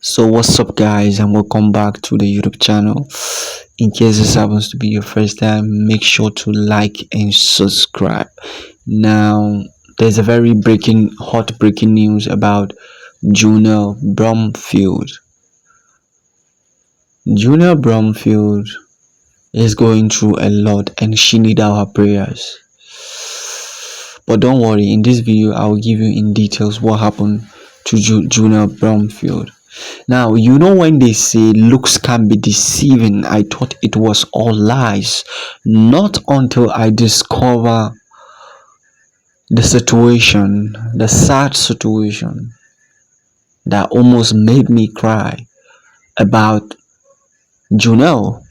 So what's up guys, and welcome back to the YouTube channel. In case this happens to be your first time, make sure to like and subscribe. Now there's a very hot breaking news about Junelle Bromfield. Junelle Bromfield is going through a lot and she needs our prayers. But don't worry, in this video I will give you in details what happened to Junelle Bromfield. Now, you know when they say looks can be deceiving, I thought it was all lies. Not until I discover the situation, the sad situation that almost made me cry about Junelle.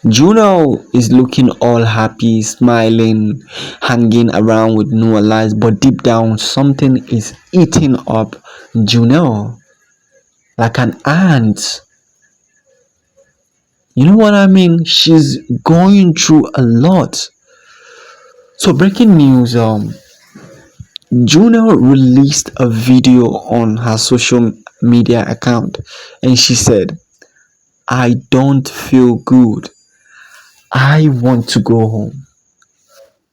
Junelle is looking all happy, smiling, hanging around with no lies, but deep down something is eating up Junelle like an ant. You know what I mean? She's going through a lot. So breaking news, Junelle released a video on her social media account and she said, "I don't feel good. I want to go home."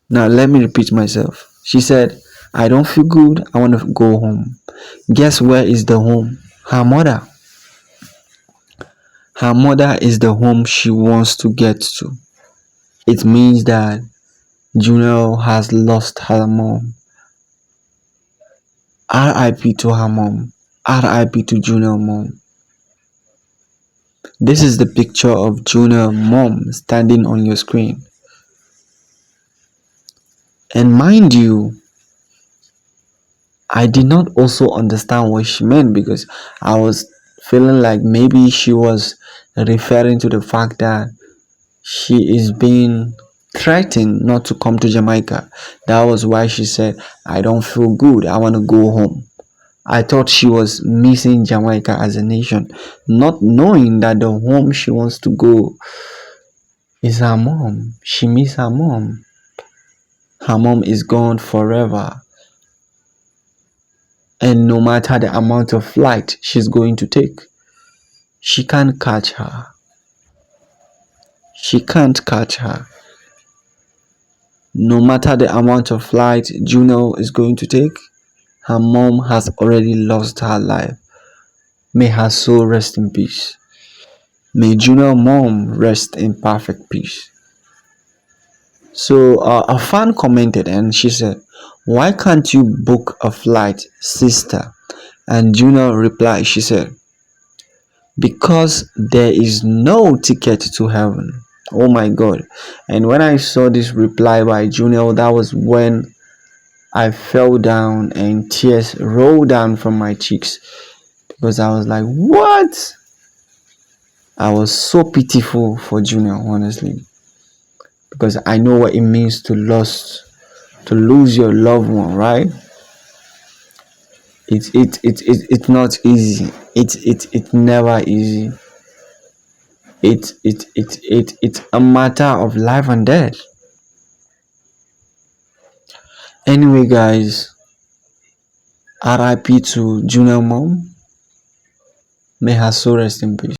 Now let me repeat myself. She said, "I don't feel good. I want to go home." Guess where is the home? Her mother. Her mother is the home she wants to get to. It means that Junelle has lost her mom. RIP to her mom. RIP to Junelle mom. This is the picture of Junelle mom standing on your screen. And mind you, I did not also understand what she meant because I was feeling like maybe she was referring to the fact that she is being threatened not to come to Jamaica. That was why she said, "I don't feel good. I want to go home." I thought she was missing Jamaica as a nation, not knowing that the home she wants to go is her mom. She misses her mom. Her mom is gone forever. And no matter the amount of flight she's going to take, she can't catch her. She can't catch her. No matter the amount of flight Junelle is going to take, her mom has already lost her life. May her soul rest in peace. May Junelle mom rest in perfect peace. So a fan commented and she said, "Why can't you book a flight, sister?" And Junelle replied, she said, "Because there is no ticket to heaven." Oh my God. And when I saw this reply by Junelle, that was when I fell down and tears rolled down from my cheeks because I was like, what? I was so pitiful for Junelle, honestly, because I know what it means to lose your loved one, right? It's not easy. It's never easy. It's a matter of life and death. Anyway, guys, RIP to Junelle mom. May her soul rest in peace.